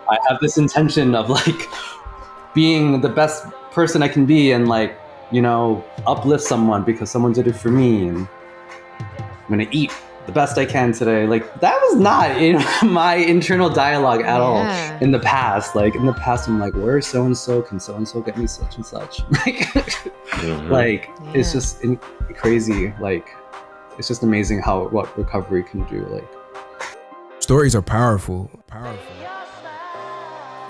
I have this intention of like being the best person I can be and like, uplift someone because someone did it for me. And I'm going to eat the best I can today. Like that was not in my internal dialogue at all Yeah. in the past. Like in the past, I'm like, where's so-and-so? Can so-and-so get me such and such? Like, it's just crazy. Like, it's just amazing what recovery can do. Like, stories are powerful.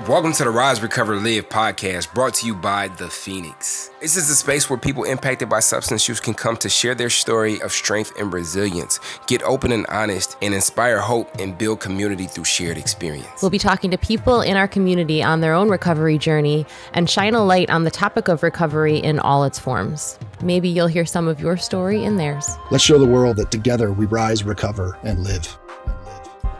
Welcome to the Rise, Recover, Live podcast, brought to you by The Phoenix. This is a space where people impacted by substance use can come to share their story of strength and resilience, get open and honest, and inspire hope and build community through shared experience. We'll be talking to people in our community on their own recovery journey and shine a light on the topic of recovery in all its forms. Maybe you'll hear some of your story in theirs. Let's show the world that together we rise, recover, and live.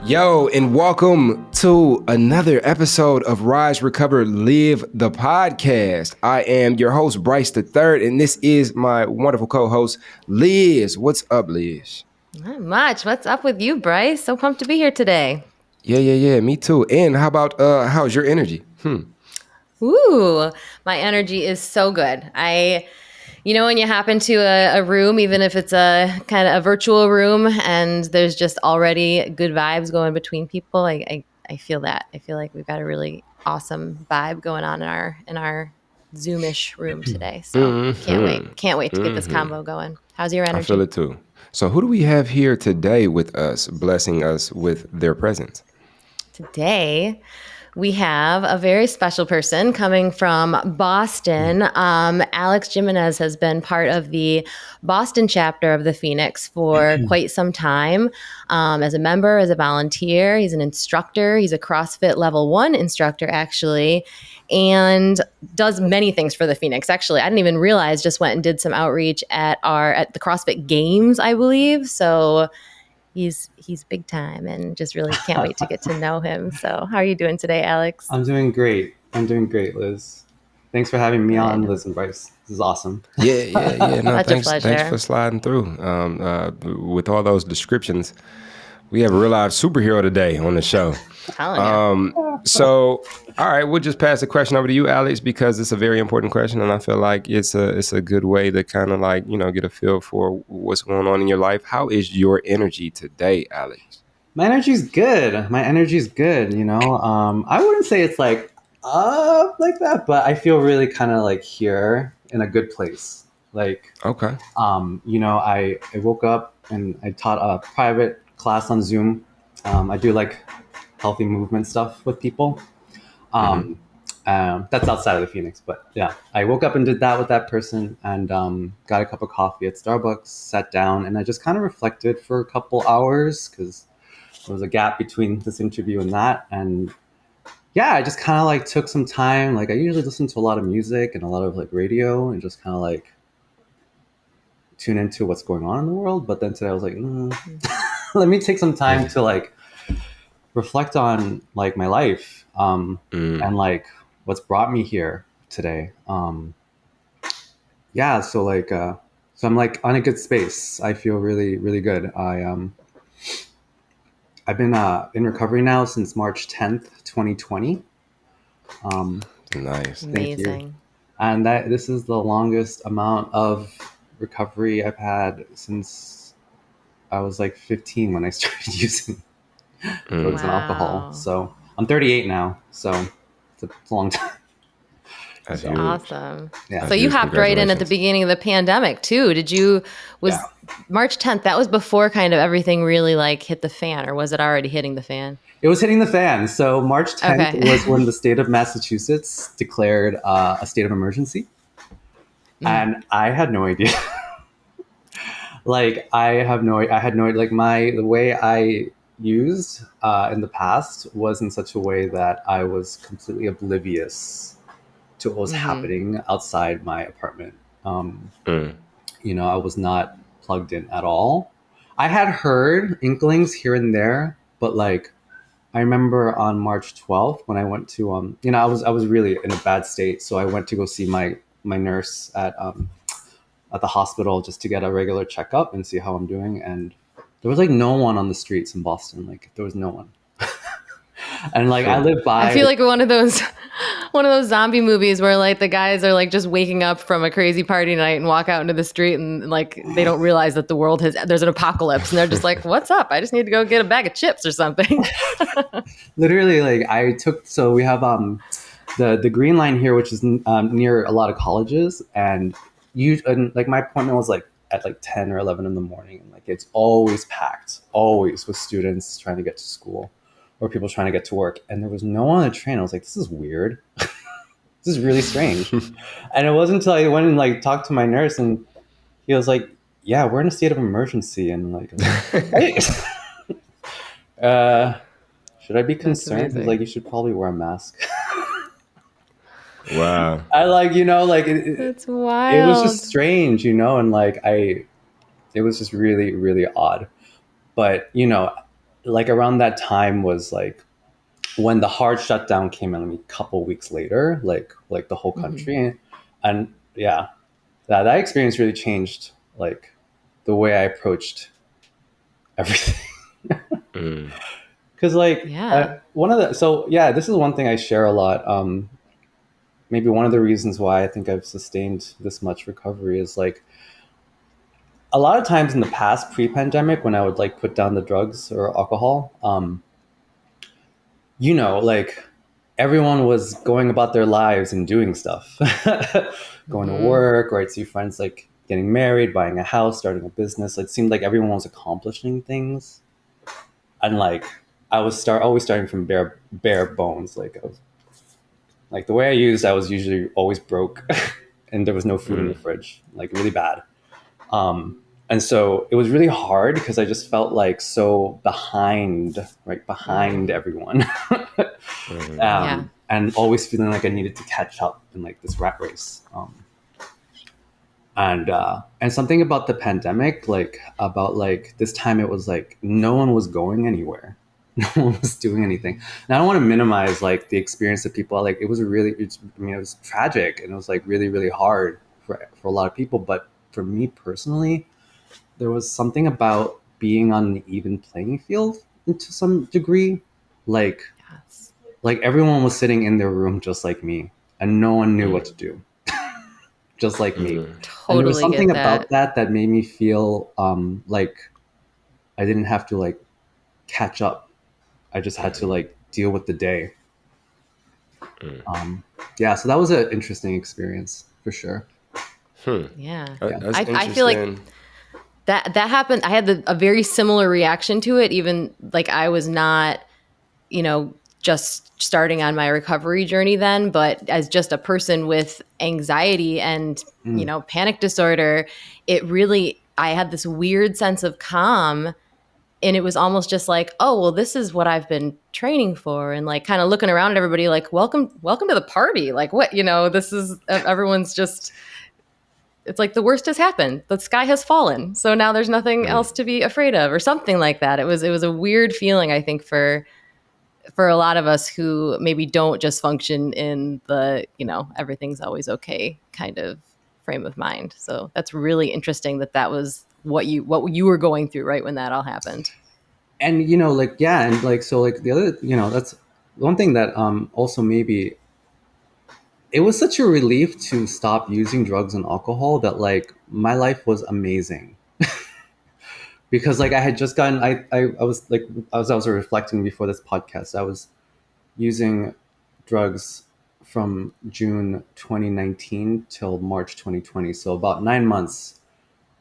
Yo, and welcome to another episode of Rise, Recover, Live, the podcast. I am your host, Bryce the Third, and this is my wonderful co-host, Liz. What's up, Liz? Not much. What's up with you, Bryce? So pumped to be here today. Yeah, me too. And how about, how's your energy? Ooh, my energy is so good. When you hop into a room, even if it's a kind of a virtual room and there's just already good vibes going between people, I feel that. I feel like we've got a really awesome vibe going on in our Zoom-ish room today. So can't wait to get this combo going. How's your energy? I feel it too. So who do we have here today with us, blessing us with their presence? Today, we have a very special person coming from Boston. Alex Jimenez has been part of the Boston chapter of the Phoenix for quite some time. As a member, as a volunteer, he's an instructor. He's a CrossFit level 1 instructor, actually, and does many things for the Phoenix. Actually, I didn't even realize, just went and did some outreach at the CrossFit Games, I believe. So he's big time and just really can't wait to get to know him. So how are you doing today, Alex? I'm doing great, Liz. Thanks for having me on, Liz and Bryce. This is awesome. Yeah. No, thanks for sliding through. With all those descriptions, we have a real live superhero today on the show. So, all right, we'll just pass the question over to you, Alex, because it's a very important question, and I feel like it's a good way to kind of like, get a feel for what's going on in your life. How is your energy today, Alex? My energy's good. I wouldn't say it's like up like that, but I feel really kind of like here in a good place. Like, okay. I woke up and I taught a private class on Zoom. I do like healthy movement stuff with people. That's outside of the Phoenix, but yeah, I woke up and did that with that person and got a cup of coffee at Starbucks, sat down, and I just kind of reflected for a couple hours because there was a gap between this interview and that. And yeah, I just kind of like took some time. Like I usually listen to a lot of music and a lot of like radio and just kind of like tune into what's going on in the world. But then today I was like, let me take some time to like reflect on like my life and like what's brought me here today. So I'm like on a good space. I feel really, really good. I've been in recovery now since March 10th, 2020. Nice. Amazing. And this is the longest amount of recovery I've had since I was like 15 when I started using drugs and alcohol. So I'm 38 now. So it's a long time. That's awesome. Yeah. So you hopped right in at the beginning of the pandemic too. March 10th, that was before kind of everything really like hit the fan, or was it already hitting the fan? It was hitting the fan. So March 10th was when the state of Massachusetts declared a state of emergency. And I had no idea. The way I used in the past was in such a way that I was completely oblivious to what was happening outside my apartment. I was not plugged in at all. I had heard inklings here and there, but like I remember on March 12th when I went to I was really in a bad state, so I went to go see my nurse at the hospital just to get a regular checkup and see how I'm doing, and there was like no one on the streets in Boston. Like there was no one. And like I live I by feel like one of those zombie movies where like the guys are like just waking up from a crazy party night and walk out into the street and like they don't realize that the world there's an apocalypse and they're just like, what's up? I just need to go get a bag of chips or something. literally like I took, so we have the green line here, which is near a lot of colleges, and like my appointment was like at like 10 or 11 in the morning, and like it's always packed, always, with students trying to get to school or people trying to get to work, and there was no one on the train. I was like, this is weird. This is really strange. And it wasn't until I went and like talked to my nurse, and he was like, yeah, we're in a state of emergency. And like, hey. Should I be concerned? He's like, you should probably wear a mask. Wow. I like, like That's it was wild. just strange, and like it was just really, really odd. But, like around that time was like when the hard shutdown came in, a couple weeks later, like the whole country. And yeah, that experience really changed like the way I approached everything. Because like Yeah. this is one thing I share a lot. Maybe one of the reasons why I think I've sustained this much recovery is like a lot of times in the past, pre-pandemic, when I would like put down the drugs or alcohol, like everyone was going about their lives and doing stuff, going to work, or I'd see friends like getting married, buying a house, starting a business. It seemed like everyone was accomplishing things, and like I was always starting from bare bones. Like I was like the way I was usually always broke, and there was no food in the fridge, like really bad. And so it was really hard because I just felt like so behind everyone. And always feeling like I needed to catch up in like this rat race. And something about the pandemic, like about like this time, it was like no one was going anywhere. No one was doing anything. And I don't want to minimize like the experience of people. Like it was it was tragic, and it was like really, really hard for a lot of people. But for me personally, there was something about being on an even playing field to some degree. Like everyone was sitting in their room just like me, and no one knew what to do, just like me. And there was Totally something get that. about that made me feel like I didn't have to like catch up. I just had to like deal with the day. So that was an interesting experience for sure. Yeah. That's I feel like that happened. I had a very similar reaction to it, even like I was not, just starting on my recovery journey then, but as just a person with anxiety and, panic disorder, I had this weird sense of calm. And it was almost just like, oh, well, this is what I've been training for. And like kind of looking around at everybody like, welcome to the party. Like what, this is, everyone's just, it's like the worst has happened. The sky has fallen. So now there's nothing else to be afraid of or something like that. It was a weird feeling, I think, for a lot of us who maybe don't just function in the, everything's always okay kind of frame of mind. So that's really interesting that was what you were going through right when that all happened. And and like so like the other, that's one thing that also maybe it was such a relief to stop using drugs and alcohol that like my life was amazing. Because like I had just gotten I was like I was reflecting before this podcast. I was using drugs from June 2019 till March 2020, so about 9 months,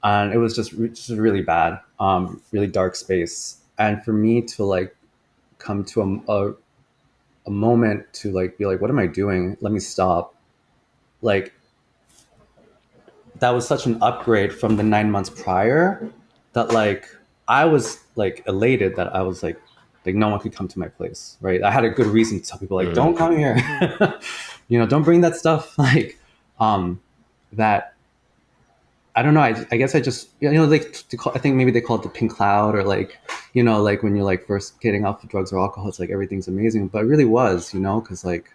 and it was just really bad, really dark space. And for me to like come to a moment to like be like, what am I doing? Let me stop. Like that was such an upgrade from the 9 months prior that like I was like elated that I was like no one could come to my place, right? I had a good reason to tell people like, don't come here. Don't bring that stuff. Like that I don't know. I guess I just, like I think maybe they call it the pink cloud, or like, like when you're like first getting off of drugs or alcohol, it's like everything's amazing, but it really was, cause like,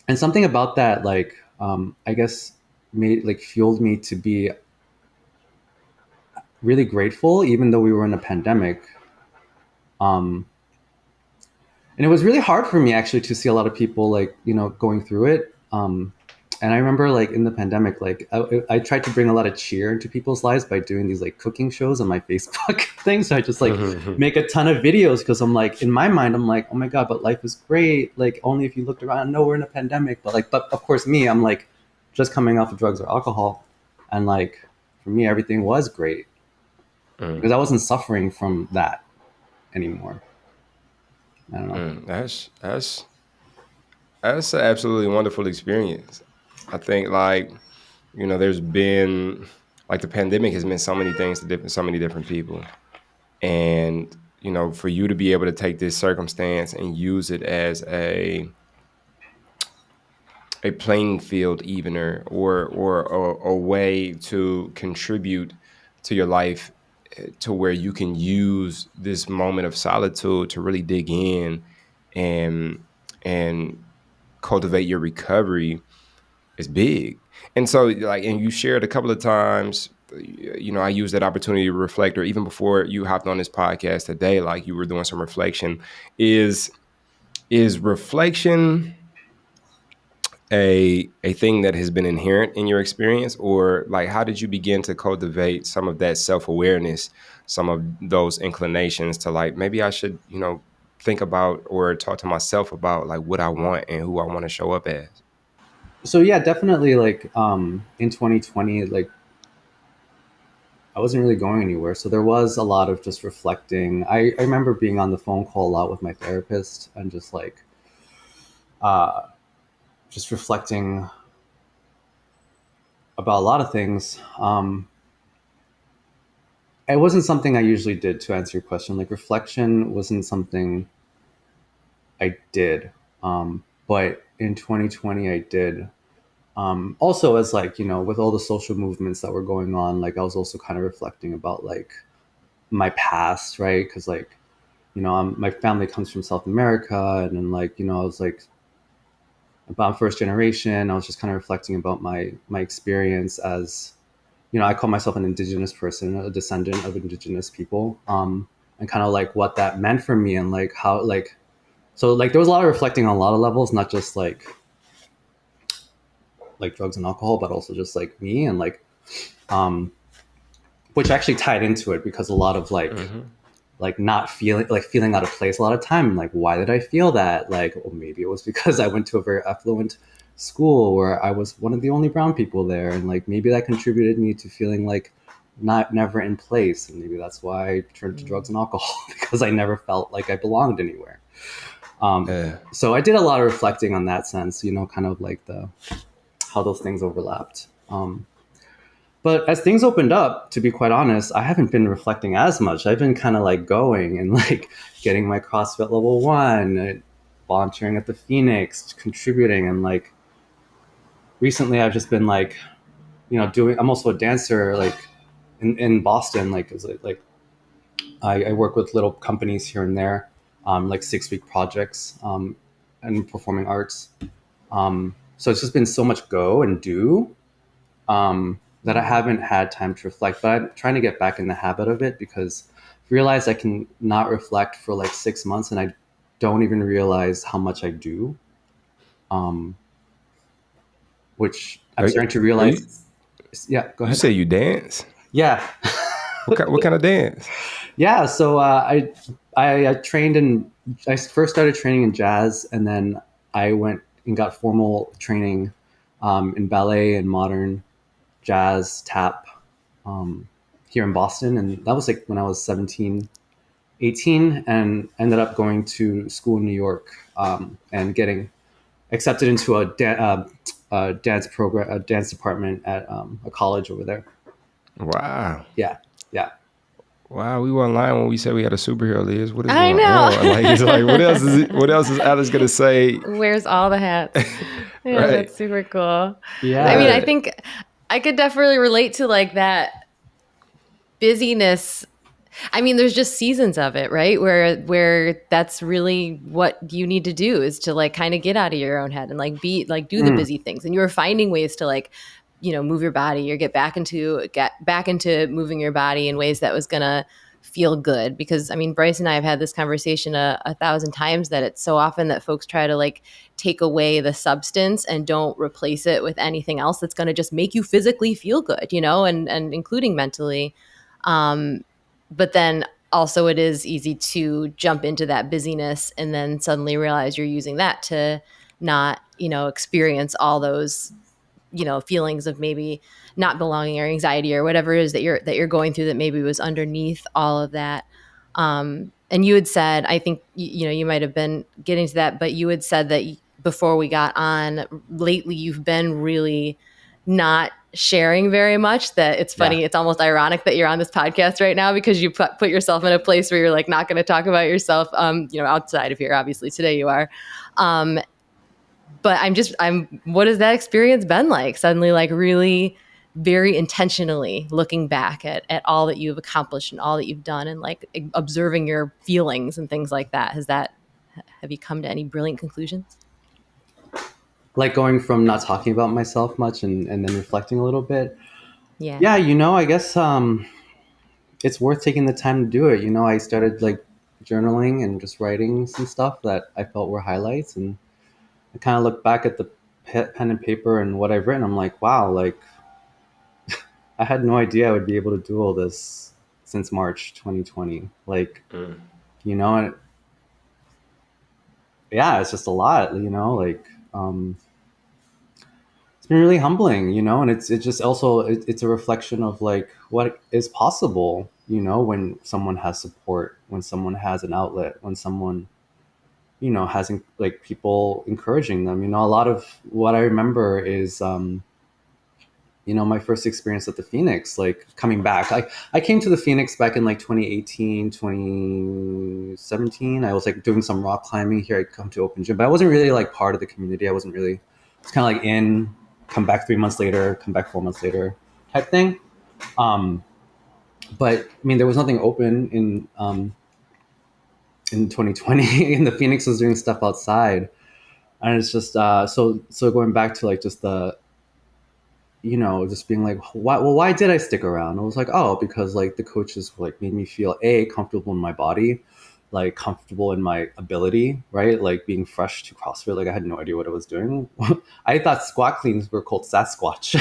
and something about that, like, I guess fueled me to be really grateful, even though we were in a pandemic. And it was really hard for me actually to see a lot of people like, going through it. And I remember like in the pandemic, like I tried to bring a lot of cheer into people's lives by doing these like cooking shows on my Facebook thing. So I just like make a ton of videos because I'm like, in my mind, I'm like, oh my God, but life is great. Like only if you looked around, no, we're in a pandemic. But of course me, I'm like just coming off of drugs or alcohol. And like, for me, everything was great because I wasn't suffering from that anymore. I don't know. That's an absolutely wonderful experience. I think like, there's been like the pandemic has meant so many things to so many different people. And, for you to be able to take this circumstance and use it as a playing field evener or a way to contribute to your life to where you can use this moment of solitude to really dig in and and cultivate your recovery is big. And so like, and you shared a couple of times, I used that opportunity to reflect, or even before you hopped on this podcast today, like you were doing some reflection. Is reflection a thing that has been inherent in your experience, or like how did you begin to cultivate some of that self-awareness, some of those inclinations to like, maybe I should, think about or talk to myself about like what I want and who I want to show up as? So yeah, definitely like in 2020, like I wasn't really going anywhere. So there was a lot of just reflecting. I remember being on the phone call a lot with my therapist and just like just reflecting about a lot of things. It wasn't something I usually did, to answer your question. Like reflection wasn't something I did. But in 2020 I did. Also as like, with all the social movements that were going on, like I was also kind of reflecting about like my past, right? Because like, my family comes from South America, and then like, I was like about first generation. I was just kind of reflecting about my experience as, I call myself an indigenous person, a descendant of indigenous people, and kind of like what that meant for me, and like how like, so like there was a lot of reflecting on a lot of levels, not just like drugs and alcohol, but also just like me, and like which actually tied into it because a lot of like not feeling out of place a lot of time. Like, why did I feel that? Like, well, maybe it was because I went to a very affluent school where I was one of the only brown people there, and like maybe that contributed me to feeling like never in place, and maybe that's why I turned to drugs and alcohol because I never felt like I belonged anywhere. So I did a lot of reflecting on that sense, kind of like how those things overlapped. But as things opened up, to be quite honest, I haven't been reflecting as much. I've been kind of like going and like getting my CrossFit level 1, volunteering at the Phoenix, contributing, and like recently I've just been like, I'm also a dancer, like in Boston, like I work with little companies here and there, like 6-week projects, and performing arts. So it's just been so much go and do. That I haven't had time to reflect, but I'm trying to get back in the habit of it because I realize I can not reflect for like 6 months and I don't even realize how much I do. Which I'm starting to realize. Yeah, go ahead. You say you dance? Yeah. What kind of dance? Yeah, so I trained I first started training in jazz, and then I went and got formal training in ballet and modern jazz, tap, here in Boston. And that was like when I was 17, 18, and ended up going to school in New York, and getting accepted into a dance program, a dance department at a college over there. Wow. Yeah. Yeah. Wow, we weren't lying when we said we had a superhero, Liz. What is I going know. on? Like, it's like, what else is Alex gonna say? Wears all the hats. Yeah, Right. That's super cool. Yeah. I mean, I think I could definitely relate to like that busyness. I mean, there's just seasons of it, right? Where that's really what you need to do is to like kind of get out of your own head and like do the busy things. And you were finding ways to like, move your body or get back into moving your body in ways that was gonna feel good. Because I mean, Bryce and I have had this conversation a thousand times, that it's so often that folks try to like take away the substance and don't replace it with anything else that's going to just make you physically feel good, you know, and including mentally. But then also it is easy to jump into that busyness and then suddenly realize you're using that to not, you know, experience all those, you know, feelings of maybe not belonging or anxiety or whatever it is that you're going through that maybe was underneath all of that. And you had said, I think, you know, you might have been getting to that, but you had said that before we got on, lately you've been really not sharing very much. That it's funny, Yeah. it's almost ironic that you're on this podcast right now, because you put yourself in a place where you're like not going to talk about yourself, you know, outside of here. Obviously today you are. But what has that experience been like? Suddenly, like really very intentionally looking back at all that you've accomplished and all that you've done, and like observing your feelings and things like that. Have you come to any brilliant conclusions? Like going from not talking about myself much and then reflecting a little bit. Yeah. Yeah, you know, I guess it's worth taking the time to do it. You know, I started like journaling and just writing some stuff that I felt were highlights, and I kind of look back at the pen and paper and what I've written. I'm like, wow, like I had no idea I would be able to do all this since March 2020. Like, you know, and yeah, it's just a lot, you know, like, it's been really humbling, you know, and it's just also, it's a reflection of like what is possible, you know, when someone has support, when someone has an outlet, when someone, you know, has like people encouraging them. You know, a lot of what I remember is, you know, my first experience at the Phoenix, like coming back, I came to the Phoenix back in like 2018, 2017. I was like doing some rock climbing here. I'd come to open gym, but I wasn't really like part of the community. I wasn't really, it's kind of like come back 3 months later, come back 4 months later type thing. But I mean, there was nothing open in 2020 and the Phoenix was doing stuff outside. And it's just, so going back to like just the, you know, just being like, why did I stick around? I was like, oh, because like the coaches like made me feel comfortable in my body, like comfortable in my ability, right? Like being fresh to CrossFit, like I had no idea what I was doing. I thought squat cleans were called Sasquatch.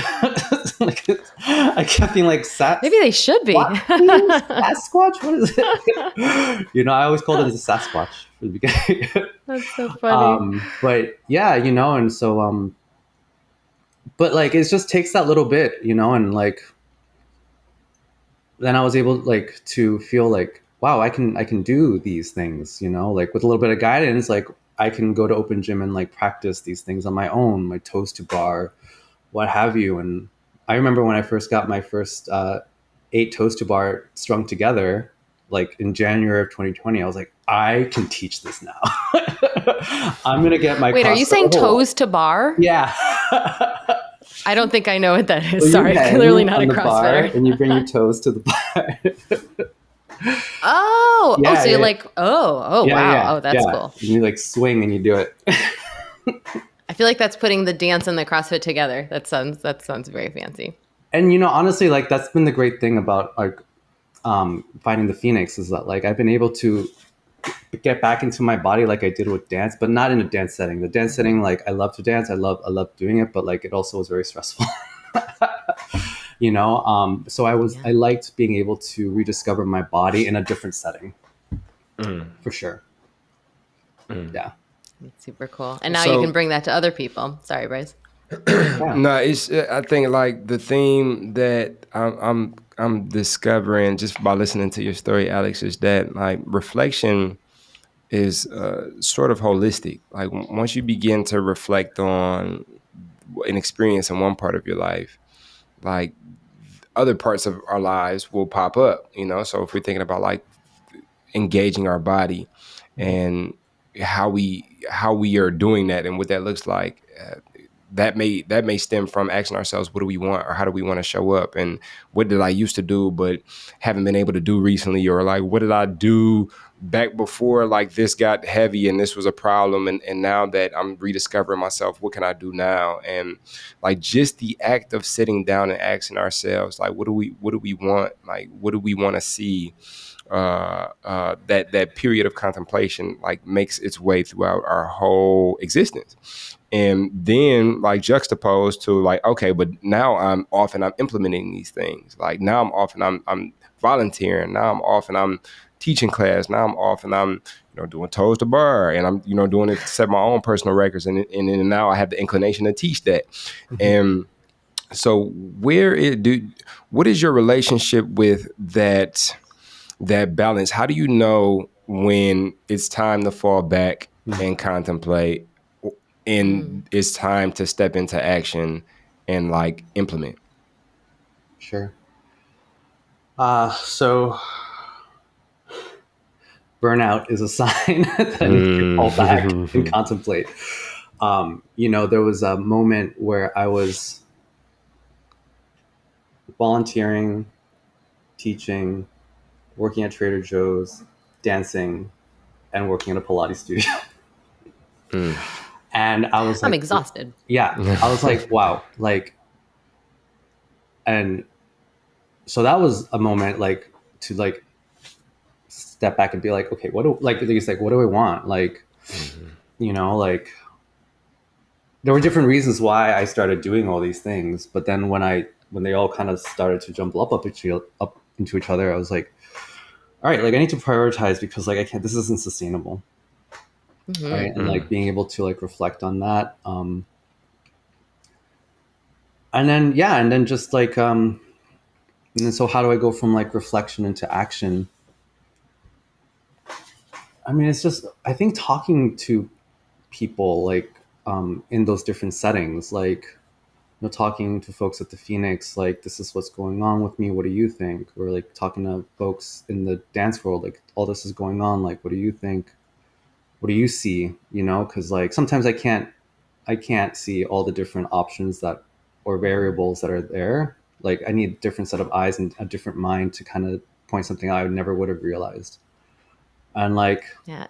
Like, I kept being like, Maybe they should be. Sasquatch? What is it? You know, I always called it as a Sasquatch for the beginning. That's so funny. But yeah, you know, and so but like it just takes that little bit, you know, and like then I was able like to feel like, wow, I can do these things, you know, like with a little bit of guidance, like I can go to open gym and like practice these things on my own, my toes to bar, what have you. And I remember when I first got my first 8 toes to bar strung together, like in January of 2020, I was like, I can teach this now. I'm gonna get my. Wait, are you saying toes to bar? Yeah. I don't think I know what that is. Well, Sorry, clearly not a CrossFitter. And you bring your toes to the bar. So you're like, wow. Yeah, oh, that's cool. And you like swing and you do it. I feel like that's putting the dance and the CrossFit together. That sounds very fancy. And you know, honestly, like that's been the great thing about like fighting the Phoenix is that like I've been able to get back into my body like I did with dance, but not in a dance setting. The dance setting, like I love to dance, I love doing it, but like it also was very stressful. You know, so I liked being able to rediscover my body in a different setting, for sure. Yeah, that's super cool. And now you can bring that to other people. Sorry, Bryce. Yeah. No, it's. I think like the theme that I'm discovering just by listening to your story, Alex, is that like reflection is sort of holistic. Like once you begin to reflect on an experience in one part of your life, like other parts of our lives will pop up. You know, so if we're thinking about like engaging our body and how we are doing that and what that looks like. That may stem from asking ourselves, what do we want, or how do we want to show up, and what did I used to do but haven't been able to do recently, or like what did I do back before like this got heavy and this was a problem, and now that I'm rediscovering myself, what can I do now? And like just the act of sitting down and asking ourselves, like what do we want, like what do we want to see, that period of contemplation like makes its way throughout our whole existence. And then like juxtaposed to like, okay, but now I'm off and I'm implementing these things. Like now I'm off and I'm volunteering. Now I'm off and I'm teaching class. Now I'm off and I'm, doing toes to bar, and I'm, doing it to set my own personal records. And then now I have the inclination to teach that. And so what is your relationship with that balance? How do you know when it's time to fall back and contemplate, and it's time to step into action and like implement? Sure. So burnout is a sign that I need to fall back and contemplate. There was a moment where I was volunteering, teaching, working at Trader Joe's, dancing, and working at a Pilates studio. And I was like, I'm exhausted. Yeah. I was like, wow. Like, and so that was a moment like to like step back and be like, okay, what do I want? Like, like there were different reasons why I started doing all these things. But then when they all kind of started to jumble up into each other, I was like, all right, like I need to prioritize because like I can't, this isn't sustainable. Right. And like being able to like reflect on that. And then just like, and then so how do I go from like reflection into action? I mean, it's just, I think talking to people like in those different settings, like, talking to folks at the Phoenix, like, this is what's going on with me. What do you think? Or like talking to folks in the dance world, like all this is going on. Like, what do you think? What do you see? Cause like sometimes I can't see all the different options or variables that are there. Like I need a different set of eyes and a different mind to kind of point something out I never would have realized. And like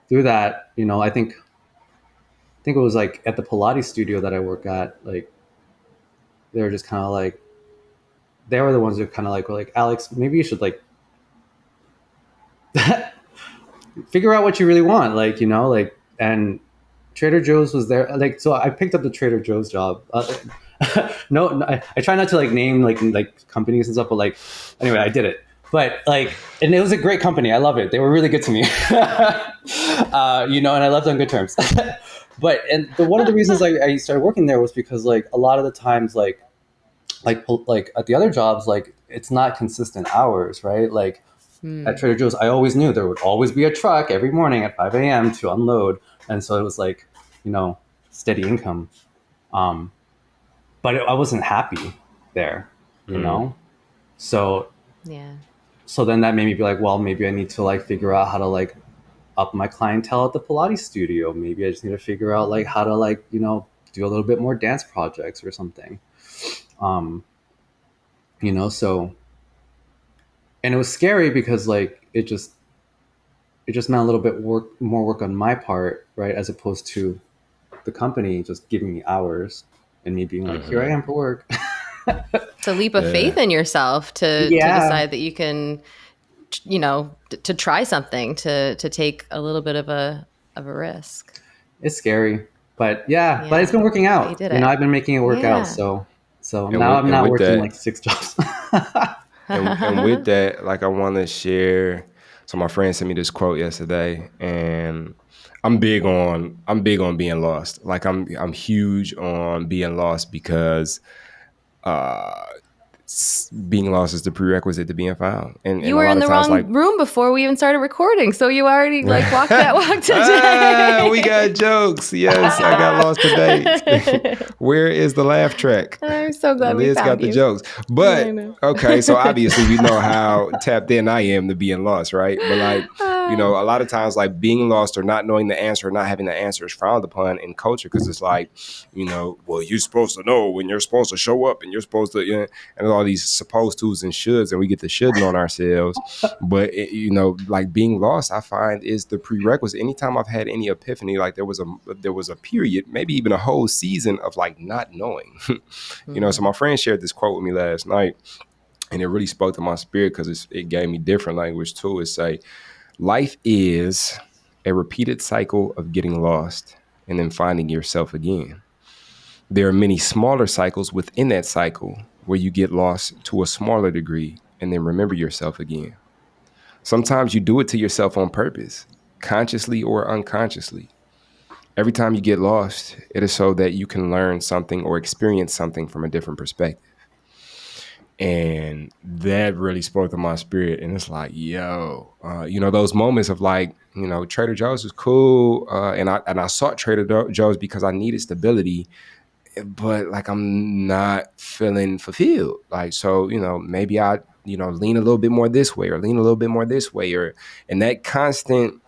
through that, I think it was like at the Pilates studio that I work at, like they were just kind of like, they were the ones who kind of like were like, Alex, maybe you should like figure out what you really want, like, and Trader Joe's was there, like, so I picked up the Trader Joe's job. No, I try not to like name like companies and stuff, but like anyway, I did it. But like, and it was a great company. I love it. They were really good to me, and I left on good terms. But one of the reasons I started working there was because like a lot of the times like at the other jobs, like it's not consistent hours, right? Like at Trader Joe's, I always knew there would always be a truck every morning at 5 a.m. to unload, and so it was like steady income. But I wasn't happy there, So Yeah. So then that made me be like, well, maybe I need to like figure out how to like up my clientele at the Pilates studio. Maybe I just need to figure out like how to like, do a little bit more dance projects or something. So, and it was scary because like, it just meant a little bit more work on my part, right? As opposed to the company just giving me hours and me being like, here I am for work. It's a leap of faith in yourself to decide that you can, to try something, to take a little bit of a risk. It's scary, but but it's been working out. You did it. I've been making it work out. So now I'm not working like 6 jobs. and with that, like I want to share. So my friend sent me this quote yesterday, and I'm big on being lost. Like I'm huge on being lost because being lost is the prerequisite to being found. And you were in the wrong room before we even started recording, so you already like walked that walk today. We got jokes. Yes, I got lost today. Where is the laugh track? I'm so glad Liz we found got you. The jokes. But okay, so obviously we know how tapped in I am to being lost, right? But like, a lot of times like being lost or not knowing the answer or not having the answer is frowned upon in culture because it's like, well, you're supposed to know when you're supposed to show up and you're supposed to, and all these supposed tos and shoulds, and we get the shoulding on ourselves. But like being lost, I find is the prerequisite. Anytime I've had any epiphany, like there was a period, maybe even a whole season of like not knowing. So my friend shared this quote with me last night, And it really spoke to my spirit because it gave me different language too. It say, life is a repeated cycle of getting lost and then finding yourself again. There are many smaller cycles within that cycle where you get lost to a smaller degree and then remember yourself again. Sometimes you do it to yourself on purpose, consciously or unconsciously. Every time you get lost, it is so that you can learn something or experience something from a different perspective. And that really spoke to my spirit. And it's like, yo, those moments of like, Trader Joe's is cool. And I sought Trader Joe's because I needed stability, but like I'm not feeling fulfilled. Like, so, maybe I, lean a little bit more this way or lean a little bit more this way, and that constant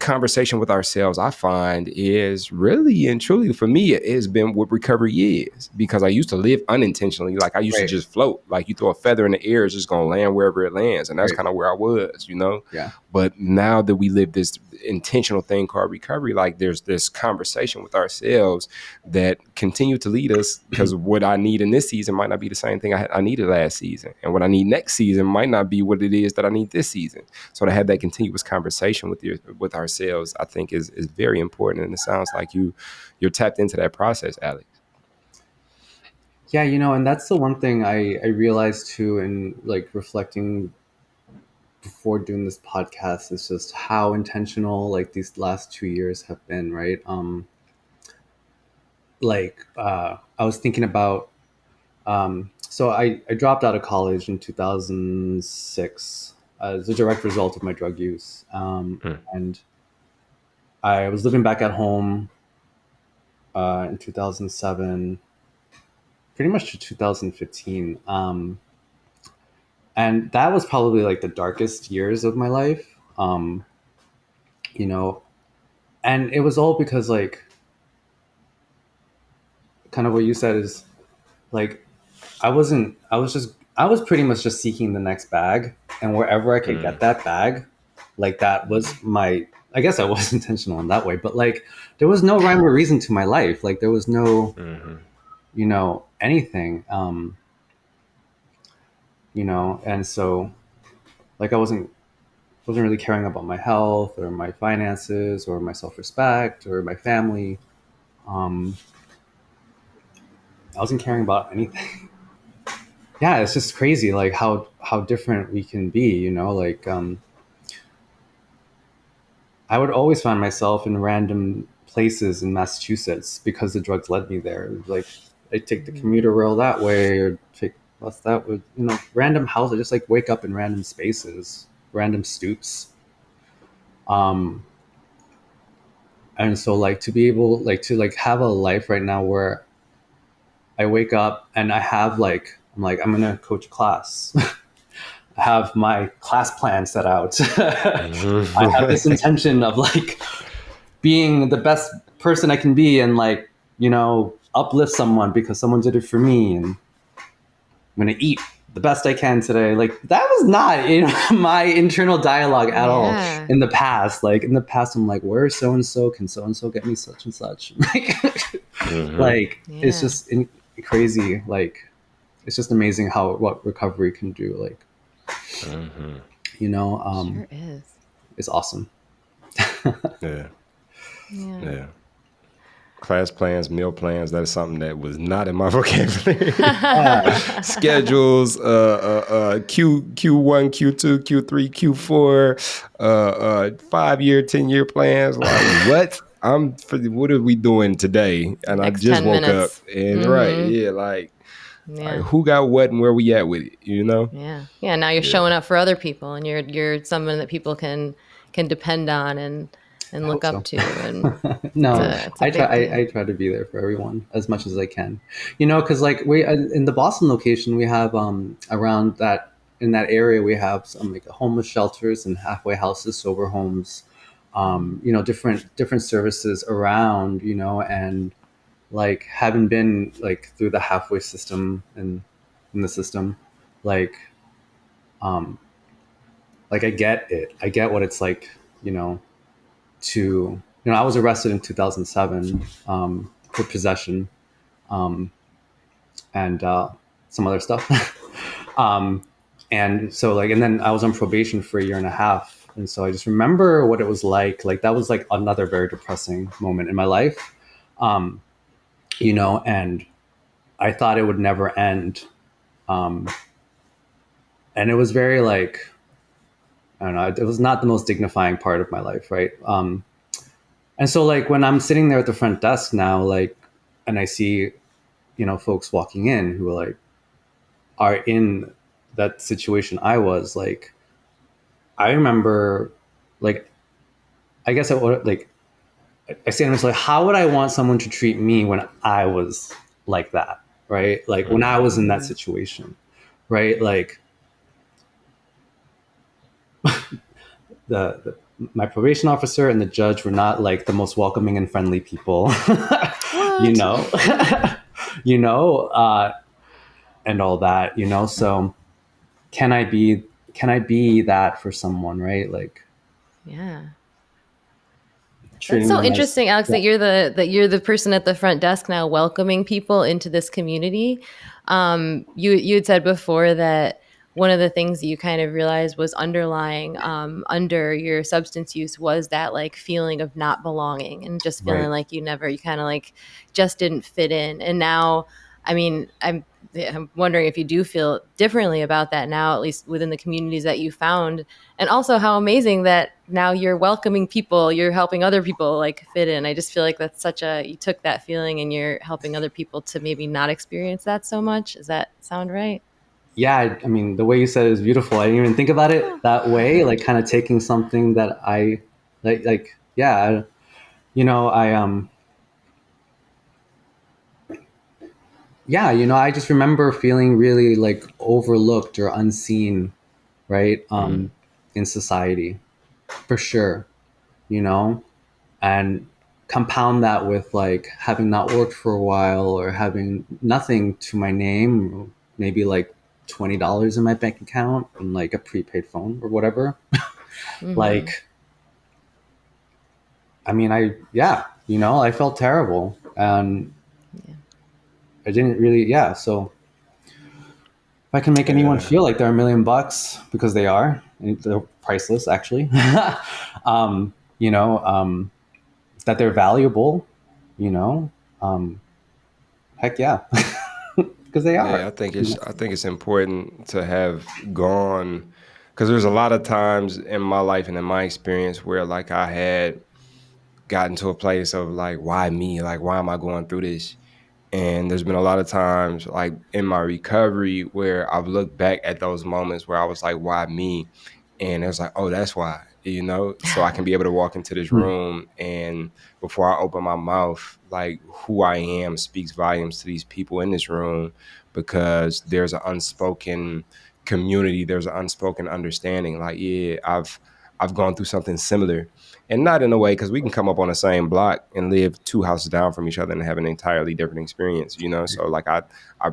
conversation with ourselves, I find, is really and truly for me, it has been what recovery is, because I used to live unintentionally. Like I used to Right. just float, like you throw a feather in the air, it's just gonna land wherever it lands. And that's Right. kind of where I was, Yeah. But now that we live this intentional thing called recovery, like there's this conversation with ourselves that continue to lead us, because what I need in this season might not be the same thing I needed last season, and what I need next season might not be what it is that I need this season. So to have that continuous conversation with ourselves, I think is very important. And it sounds like you're tapped into that process, Alex. Yeah, and that's the one thing I realized too, in like reflecting before doing this podcast, is just how intentional like these last 2 years have been, right? I was thinking about, so I dropped out of college in 2006 as a direct result of my drug use. And I was living back at home in 2007, pretty much to 2015. And that was probably like the darkest years of my life. You know, and it was all because like kind of what you said is like I was pretty much just seeking the next bag, and wherever I could get that bag, like that was my, I guess I was intentional in that way, but like there was no rhyme or reason to my life. Like there was no, anything, and so like I wasn't really caring about my health or my finances or my self-respect or my family. Um, I wasn't caring about anything. Yeah, it's just crazy, like how different we can be. Like I would always find myself in random places in Massachusetts because the drugs led me there. Like I take the commuter rail that way, or take bus that way. Random houses. Just like wake up in random spaces, random stoops. Um, and so like to be able like to like have a life right now where I wake up and I'm gonna coach a class. I have my class plan set out. I have this intention of like being the best person I can be, and like, uplift someone because someone did it for me, and I'm gonna eat the best I can today. Like that was not in my internal dialogue at all in the past. Like in the past, I'm like, where's so and so? Can so and so get me such and such? Like it's just crazy. Like it's just amazing what recovery can do. Like Sure is. it's awesome. Yeah. Class plans, meal plans, that is something that was not in my vocabulary. Schedules, Q1, Q2, Q3, Q4, 5-year, 10-year plans. Like what? What are we doing today? And Next I just 10 woke minutes. up and like who got what and where we at with it, Yeah. Now you're showing up for other people, and you're someone that people can depend on and look up to. And No, it's a I big try. deal. I try to be there for everyone as much as I can. Because like we in the Boston location, we have around that in that area we have some like homeless shelters and halfway houses, sober homes, different services around. And like having been like through the halfway system and in the system, like like I get it. I get what it's like. To I was arrested in 2007 for possession and some other stuff. And so like, and then I was on probation for a year and a half. And so I just remember what it was like. Like that was like another very depressing moment in my life. Um, and I thought it would never end. Um, and it was very like, I don't know, it was not the most dignifying part of my life. Right. And so like when I'm sitting there at the front desk now, like, and I see, folks walking in who are in that situation I was like, I remember like, I guess I say to myself, like, how would I want someone to treat me when I was like that? Right. Like when I was in that situation, right? Like my probation officer and the judge were not like the most welcoming and friendly people, you know, you know, and all that, so can I be that for someone, right? Like, Yeah. That's treating so them as, interesting, Alex, yeah, that you're the person at the front desk now welcoming people into this community. You had said before that one of the things that you kind of realized was underlying under your substance use was that like feeling of not belonging and just feeling right. like you kind of like just didn't fit in. And now, I mean, I'm wondering if you do feel differently about that now, at least within the communities that you found, and also how amazing that now you're welcoming people, you're helping other people like fit in. I just feel like that's you took that feeling and you're helping other people to maybe not experience that so much. Does that sound right? Yeah, I mean, the way you said it is beautiful. I didn't even think about it that way, like kind of taking something that I yeah, yeah, I just remember feeling really like overlooked or unseen, right? In society, for sure, you know, and compound that with like having not worked for a while or having nothing to my name, maybe like $20 in my bank account and like a prepaid phone or whatever. Mm-hmm. Like, I mean, yeah, I felt terrible and Yeah. I didn't really, yeah. So if I can make anyone Yeah. feel like they're $1 million, because they are, and they're priceless actually, um, you know, um, that they're valuable, you know, um, heck yeah, because they Yeah, are. I think it's important to have gone, because there's a lot of times in my life and in my experience where like I had gotten to a place of like, why me? Like, why am I going through this? And there's been a lot of times like in my recovery where I've looked back at those moments where I was like, why me? And it was like, oh, that's why, so I can be able to walk into this Mm, room and before I open my mouth, like who I am speaks volumes to these people in this room because there's an unspoken community, there's an unspoken understanding. Like, yeah, I've gone through something similar, and not in a way because we can come up on the same block and live 2 houses down from each other and have an entirely different experience. So like I I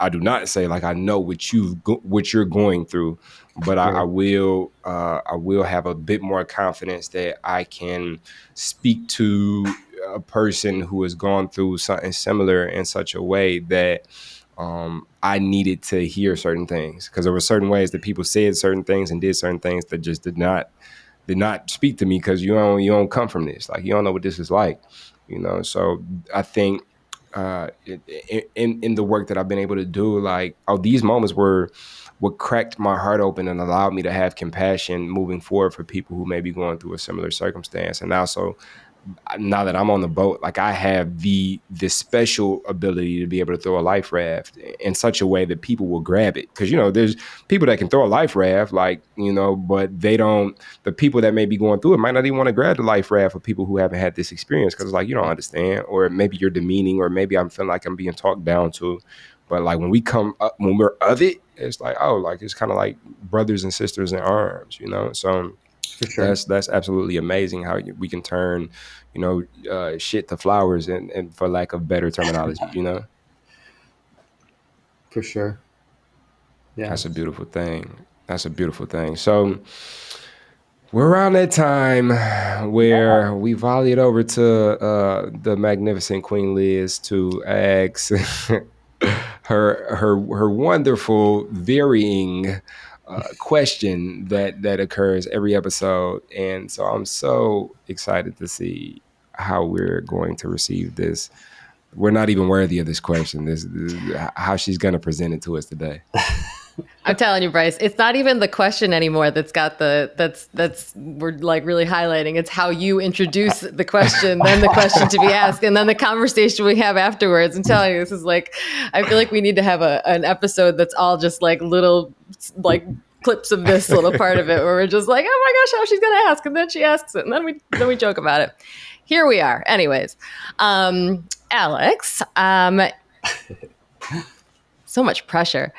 I do not say like I know what you're going through, but right. I will have a bit more confidence that I can speak to a person who has gone through something similar in such a way that I needed to hear certain things because there were certain ways that people said certain things and did certain things that just did not speak to me because you don't come from this, like you don't know what this is like. So I think in the work that I've been able to do, like, oh, these moments were what cracked my heart open and allowed me to have compassion moving forward for people who may be going through a similar circumstance. And also, now that I'm on the boat, like I have this special ability to be able to throw a life raft in such a way that people will grab it. Because there's people that can throw a life raft, like but they don't. The people that may be going through it might not even want to grab the life raft for people who haven't had this experience because like you don't understand, or maybe you're demeaning, or maybe I'm feeling like I'm being talked down to. But like when we're of it, it's like it's kind of like brothers and sisters in arms. So For sure. that's absolutely amazing how we can turn, shit to flowers, and for lack of better terminology. For sure. Yeah. That's a beautiful thing. That's a beautiful thing. So we're around that time where we volleyed over to the magnificent Queen Liz to ask her wonderful varying question that occurs every episode. And so I'm so excited to see how we're going to receive this. We're not even worthy of this question. This how she's going to present it to us today. I'm telling you, Bryce, it's not even the question anymore that's we're like really highlighting. It's how you introduce the question, then the question to be asked, and then the conversation we have afterwards. I'm telling you, this is like, I feel like we need to have an episode that's all just like little like clips of this little part of it where we're just like, oh my gosh, how she's gonna ask, and then she asks it, and then we joke about it. Here we are. Anyways, Alex, so much pressure.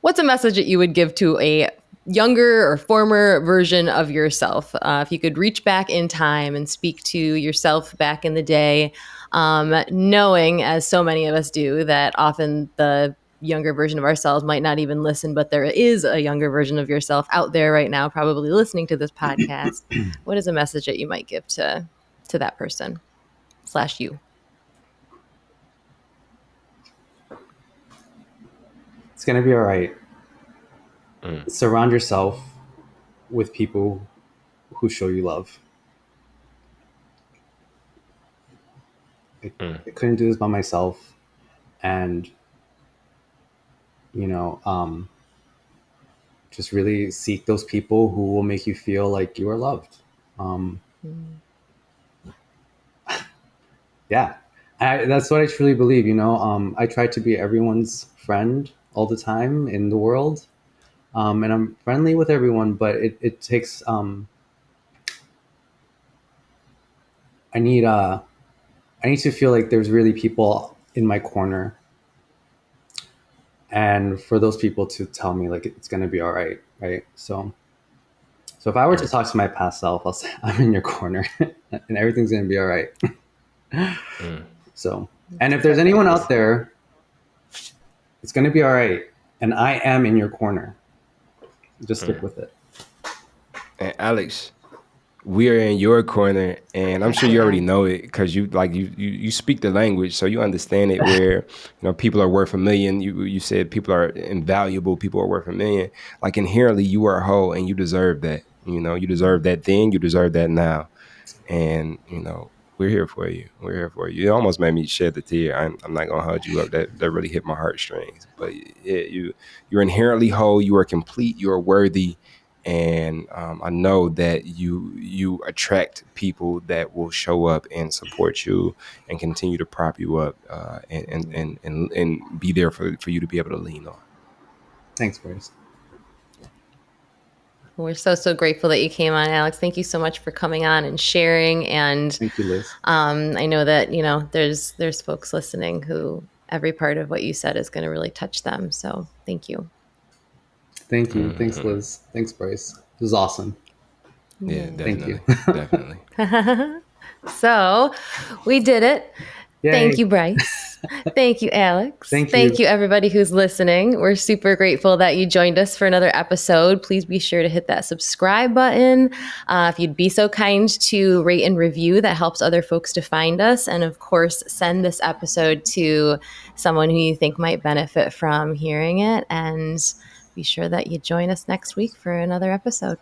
What's a message that you would give to a younger or former version of yourself? If you could reach back in time and speak to yourself back in the day, knowing, as so many of us do, that often the younger version of ourselves might not even listen, but there is a younger version of yourself out there right now, probably listening to this podcast. What is a message that you might give to that person / you? It's going to be all right. Surround yourself with people who show you love. I couldn't do this by myself. And, just really seek those people who will make you feel like you are loved. Yeah, that's what I truly believe. I try to be everyone's friend all the time in the world. And I'm friendly with everyone, but it takes, I need to feel like there's really people in my corner, and for those people to tell me like it's going to be all right. Right. So if I were to talk to my past self, I'll say, I'm in your corner and everything's going to be all right. So, and if there's anyone out there, it's going to be all right. And I am in your corner. Just stick with it. And Alex, we are in your corner, and I'm sure you already know it because you speak the language, so you understand it. Where people are worth a million. You said people are invaluable. People are worth a million. Like inherently, you are whole, and you deserve that. You deserve that then. You deserve that now, and we're here for you. We're here for you. It almost made me shed the tear. I'm not gonna hold you up. That really hit my heartstrings. But you're inherently whole. You are complete. You are worthy. And I know that you attract people that will show up and support you and continue to prop you up and be there for you to be able to lean on. Thanks, Bryce. We're so grateful that you came on, Alex. Thank you so much for coming on and sharing. And thank you, Liz. I know that there's folks listening who every part of what you said is going to really touch them. So thank you. Thank you. Thanks, Liz. Thanks, Bryce. This was awesome. Yeah, definitely. Thank you. Definitely. So we did it. Yay. Thank you, Bryce. Thank you, Alex. Thank you, everybody who's listening. We're super grateful that you joined us for another episode. Please be sure to hit that subscribe button. If you'd be so kind to rate and review, that helps other folks to find us. And of course, send this episode to someone who you think might benefit from hearing it. And be sure that you join us next week for another episode.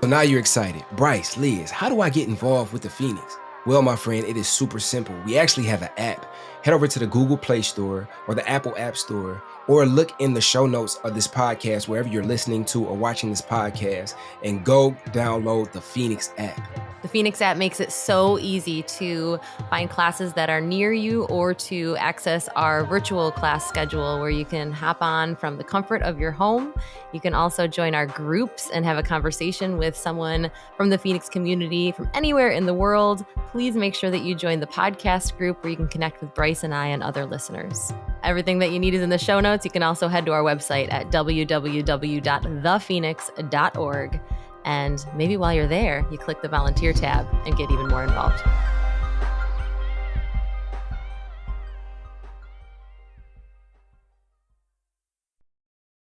So now you're excited. Bryce, Liz, how do I get involved with the Phoenix? Well, my friend, it is super simple. We actually have an app. Head over to the Google Play Store or the Apple App Store, or look in the show notes of this podcast, wherever you're listening to or watching this podcast, and go download the Phoenix app. The Phoenix app makes it so easy to find classes that are near you or to access our virtual class schedule where you can hop on from the comfort of your home. You can also join our groups and have a conversation with someone from the Phoenix community from anywhere in the world. Please make sure that you join the podcast group where you can connect with Bryce and I and other listeners. Everything that you need is in the show notes. You can also head to our website at www.thephoenix.org. And maybe while you're there, you click the volunteer tab and get even more involved.